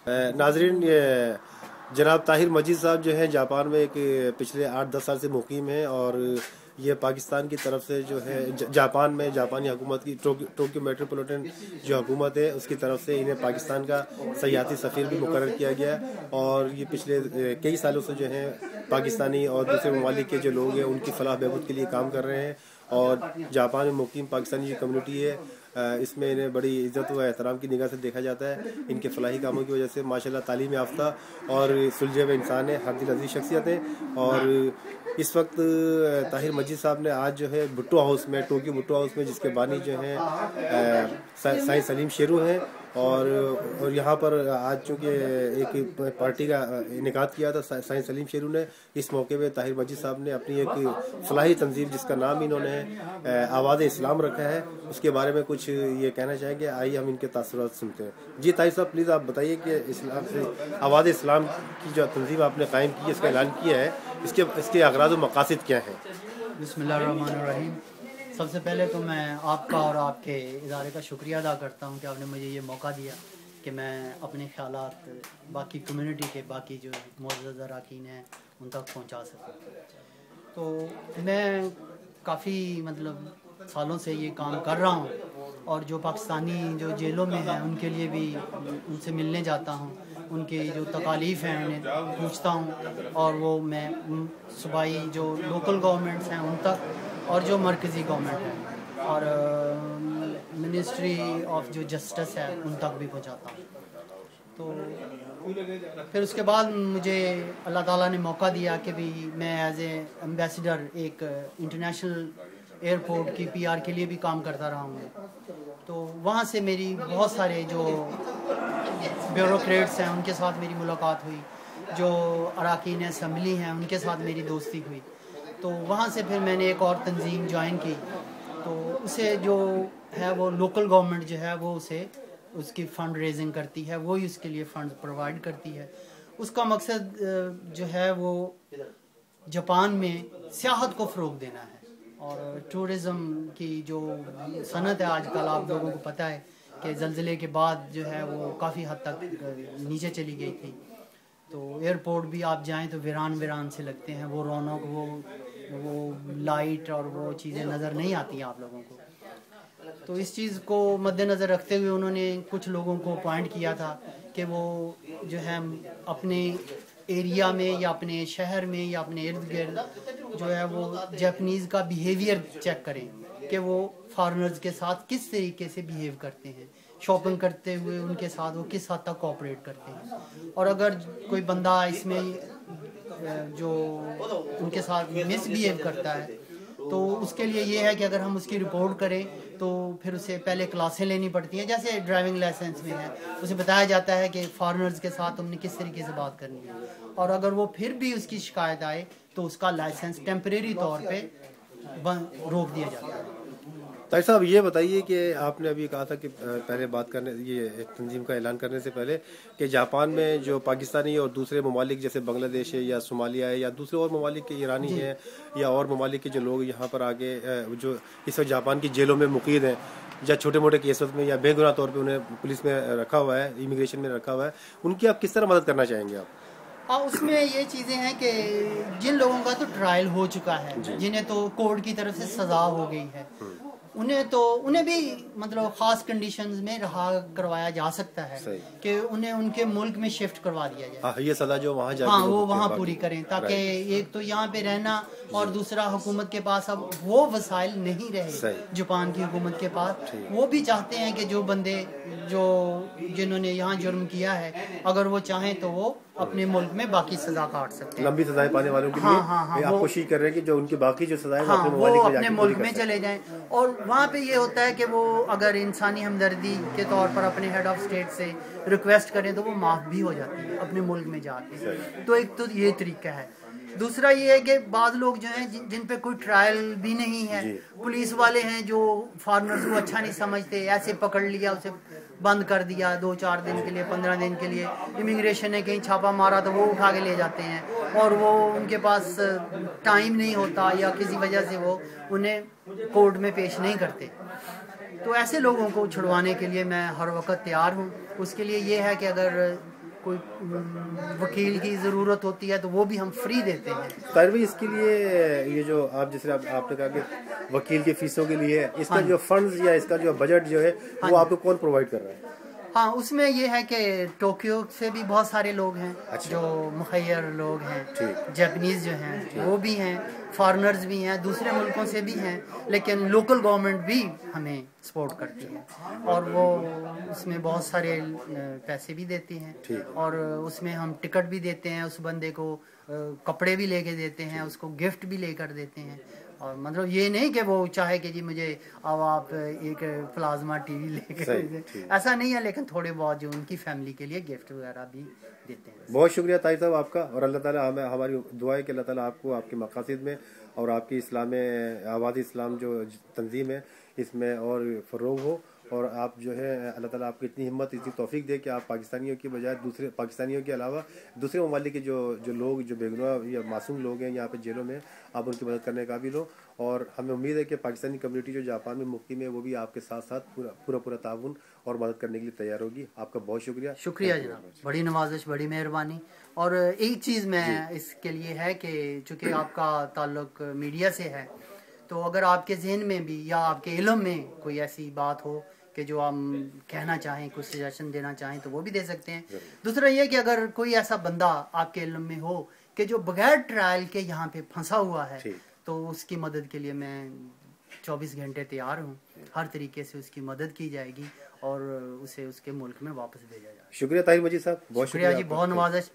नाजरीन, जनाब ताहिर मजीद साहब जो है जापान में एक पिछले 8-10 साल से मुकीम हैं और ये पाकिस्तान की तरफ से जो है जापान में जापानी हुकूमत की टोक्यो मेट्रोपॉलिटन जो हुकूमत है उसकी तरफ से इन्हें पाकिस्तान का सयाहती सफ़ीर भी मुकर्रर किया गया और ये पिछले कई सालों से जो है पाकिस्तानी और दूसरे ममालिक के जो लोग हैं उनकी फलाह बहबूद के लिए काम कर रहे हैं और जापान में मुकीम पाकिस्तानी जो कम्युनिटी है इसमें इन्हें बड़ी इज़्ज़त व एहतराम की निगाह से देखा जाता है। इनके फलाही कामों की वजह से माशाल्लाह तालीम याफ्ता और सुलझे हुए इंसान है, हर दिल अजीज शख्सियत है। और इस वक्त ताहिर मजीद साहब ने आज जो है भुट्टो हाउस में, टोक्यो भुट्टो हाउस में, जिसके बानी जो हैं साईं सलीम शेरू हैं और यहाँ पर आज चूँकि एक पार्टी का इनेकाद किया था साईं सलीम शेरू ने, इस मौके पे ताहिर मजीद साहब ने अपनी एक फलाही तंजीम जिसका नाम इन्होंने आवाज़ इस्लाम रखा है उसके बारे में कुछ ये कहना चाहेंगे। आइए हम इनके तासुरात सुनते हैं। जी ताहिर साहब, प्लीज़ आप बताइए कि इस्लाम से आवाज़ इस्लाम की जो तंजीम आपने कायम की है, इसका ऐलान किया है, इसके अगराज़ व मकासद क्या हैं? बिस्मिल्लाहिर्रहमानिर्रहीम। सबसे पहले तो मैं आपका और आपके इदारे का शुक्रिया अदा करता हूँ कि आपने मुझे ये मौका दिया कि मैं अपने ख्यालात बाकी कम्युनिटी के बाकी जो मुअज़्ज़ज़ अरकान हैं उन तक पहुँचा सकूँ। तो मैं काफ़ी सालों से ये काम कर रहा हूँ और जो पाकिस्तानी जो जेलों में हैं उनके लिए भी उनसे मिलने जाता हूँ, उनकी जो तकालीफ़ हैं उन्हें पूछता हूँ और वो मैं सूबाई जो लोकल गवर्नमेंट्स हैं उन तक और जो मरकज़ी गवर्नमेंट है और मिनिस्ट्री ऑफ जो जस्टिस है उन तक भी पहुँचाता हूँ। तो फिर उसके बाद मुझे अल्लाह ताला ने मौका दिया कि भी मैं एज ए एम्बेसडर एक इंटरनेशनल एयरपोर्ट की PR के लिए भी काम करता रहा हूँ। तो वहाँ से मेरी बहुत सारे जो ब्यूरोक्रेट्स हैं उनके साथ मेरी मुलाकात हुई, जो अरकान असम्बली हैं उनके साथ मेरी दोस्ती हुई। तो वहाँ से फिर मैंने एक और तंजीम ज्वाइन की, तो उसे जो है वो लोकल गवर्नमेंट जो है वो उसे उसकी फ़ंड रेजिंग करती है, वो ही उसके लिए फ़ंड प्रोवाइड करती है। उसका मकसद जो है वो जापान में सियाहत को फ़रोग़ देना है और टूरिज़म की जो सनत है आजकल आप लोगों को पता है कि ज़लज़ले के बाद जो है वो काफ़ी हद तक नीचे चली गई थी। तो एयरपोर्ट भी आप जाएं तो वीरान से लगते हैं, वो रौनक वो लाइट और वो चीज़ें नज़र नहीं आती आप लोगों को। तो इस चीज़ को मद्देनज़र रखते हुए उन्होंने कुछ लोगों को अपॉइंट किया था कि वो जो है अपने एरिया में या अपने शहर में या अपने इर्द गिर्द जो है वो जापानीज़ का बिहेवियर चेक करें कि वो फॉरेनर्स के साथ किस तरीके से बिहेव करते हैं, शॉपिंग करते हुए उनके साथ वो किस हद तक कोऑपरेट करते हैं। और अगर कोई बंदा इसमें जो उनके साथ मिसबिहेव करता है तो उसके लिए ये है कि अगर हम उसकी रिपोर्ट करें तो फिर उसे पहले क्लासें लेनी पड़ती हैं, जैसे ड्राइविंग लाइसेंस में है, उसे बताया जाता है कि फॉरेनर्स के साथ तुमने किस तरीके से बात करनी है। और अगर वो फिर भी उसकी शिकायत आए तो उसका लाइसेंस टेम्परेरी तौर पे रोक दिया जाता है। ताहिर साहब, ये बताइए कि आपने अभी कहा था कि पहले बात करने ये एक तंजीम का ऐलान करने से पहले कि जापान में जो पाकिस्तानी और दूसरे ममालिक जैसे बांग्लादेश है या सोमालिया है या दूसरे और ममालिक के ईरानी हैं या और ममालिक के जो लोग यहाँ पर आगे जो इस वक्त जापान की जेलों में मुक़ीद हैं या छोटे मोटे केसेस में या बेगुनाह तौर पर उन्हें पुलिस में रखा हुआ है, इमिग्रेशन में रखा हुआ है, उनकी आप किस तरह मदद करना चाहेंगे आप? हाँ, उसमें ये चीज़ें हैं कि जिन लोगों का तो ट्रायल हो चुका है, जिन्हें तो कोर्ट की तरफ से सज़ा हो गई है, उन्हें भी ख़ास कंडीशंस में रहा करवाया जा सकता है कि उन्हें उनके मुल्क में शिफ्ट करवा दिया जाए। ये सज़ा जो वहाँ जाके वो वहाँ पूरी करें, ताकि एक तो यहाँ पे रहना और दूसरा हुकूमत के पास अब वो वसाइल नहीं रहे जापान की हुकूमत के पास। वो भी चाहते हैं कि जो बंदे जिन्होंने यहाँ जुर्म किया है अगर वो चाहें तो वो अपने मुल्क में बाकी सजा काट सकते हैं, लंबी सजाएं पाने वालों के लिए। आप कोशिश कर रहे हैं कि जो उनकी बाकी जो सजाएं वो अपने मुल्क में चले जाएं। और वहाँ पे ये होता है कि वो अगर इंसानी हमदर्दी के तौर पर अपने हेड ऑफ स्टेट से रिक्वेस्ट करें तो वो माफ़ भी हो जाती है अपने मुल्क में जाके। तो एक तो ये तरीका है। दूसरा ये है कि बाद लोग जो हैं जिन पे कोई ट्रायल भी नहीं है, पुलिस वाले हैं जो फॉरेनर्स को अच्छा नहीं समझते, ऐसे पकड़ लिया, उसे बंद कर दिया 2-4 दिन के लिए, 15 दिन के लिए, इमिग्रेशन ने कहीं छापा मारा तो वो उठा के ले जाते हैं और वो उनके पास टाइम नहीं होता या किसी वजह से वो उन्हें कोर्ट में पेश नहीं करते। तो ऐसे लोगों को छुड़वाने के लिए मैं हर वक्त तैयार हूँ। उसके लिए ये है कि अगर कोई वकील की ज़रूरत होती है तो वो भी हम फ्री देते हैं। ताहिर भाई, इसके लिए ये जो आप जैसे आपने कहा कि वकील की फीसों के लिए इसका जो फंड्स या इसका जो बजट जो है वो आपको कौन प्रोवाइड कर रहा है? हाँ, उसमें ये है कि टोक्यो से भी बहुत सारे लोग हैं। अच्छा। जो मुखैर लोग हैं, जापानीज़ जो हैं वो भी हैं, फॉरेनर्स भी हैं, दूसरे मुल्कों से भी हैं, लेकिन लोकल गवर्नमेंट भी हमें सपोर्ट करती है और वो उसमें बहुत सारे पैसे भी देती हैं और उसमें हम टिकट भी देते हैं, उस बंदे को कपड़े भी लेके देते हैं, उसको गिफ्ट भी लेकर देते हैं। और मतलब ये नहीं कि वो चाहे कि जी मुझे अब आप एक प्लाज्मा टीवी लेकर, ऐसा नहीं है, लेकिन थोड़े बहुत जो उनकी फैमिली के लिए गिफ्ट वगैरह भी देते हैं। बहुत शुक्रिया ताहिर साहब आपका, और अल्लाह ताला हमारी दुआ है कि अल्लाह ताला आपको आपके मकासद में और आपकी इस्लाम आबादी इस्लाम जो तंजीम है इसमें और फ़रोग हो, और आप जो है अल्लाह ताला आपको इतनी हिम्मत, इतनी तौफीक दे कि आप पाकिस्तानियों की बजाय दूसरे पाकिस्तानियों के अलावा दूसरे ममालिक के जो लोग जो बेगुनाह या मासूम लोग हैं यहाँ पे जेलों में, आप उनकी मदद करने का काबिल हो। और हमें उम्मीद है कि पाकिस्तानी कम्युनिटी जो जापान में मुक़ीम है वो भी आपके साथ साथ पूरा ताउन और मदद करने के लिए तैयार होगी। आपका बहुत शुक्रिया। शुक्रिया जनाब, बड़ी नवाजिश, बड़ी मेहरबानी। और एक चीज़ मैं इसके लिए है कि चूँकि आपका ताल्लुक मीडिया से है, तो अगर आपके जहन में भी या आपके इल्म में कोई ऐसी बात हो कि जो हम कहना चाहें, कुछ सजेशन देना चाहें, तो वो भी दे सकते हैं। दूसरा ये कि अगर कोई ऐसा बंदा आपके इल्म में हो कि जो बगैर ट्रायल के यहाँ पे फंसा हुआ है, तो उसकी मदद के लिए मैं 24 घंटे तैयार हूँ। हर तरीके से उसकी मदद की जाएगी और उसे उसके मुल्क में वापस भेजा जाएगा। शुक्रिया ताहिर मजीद साहब, बहुत शुक्रिया जी, बहुत नवाजिश।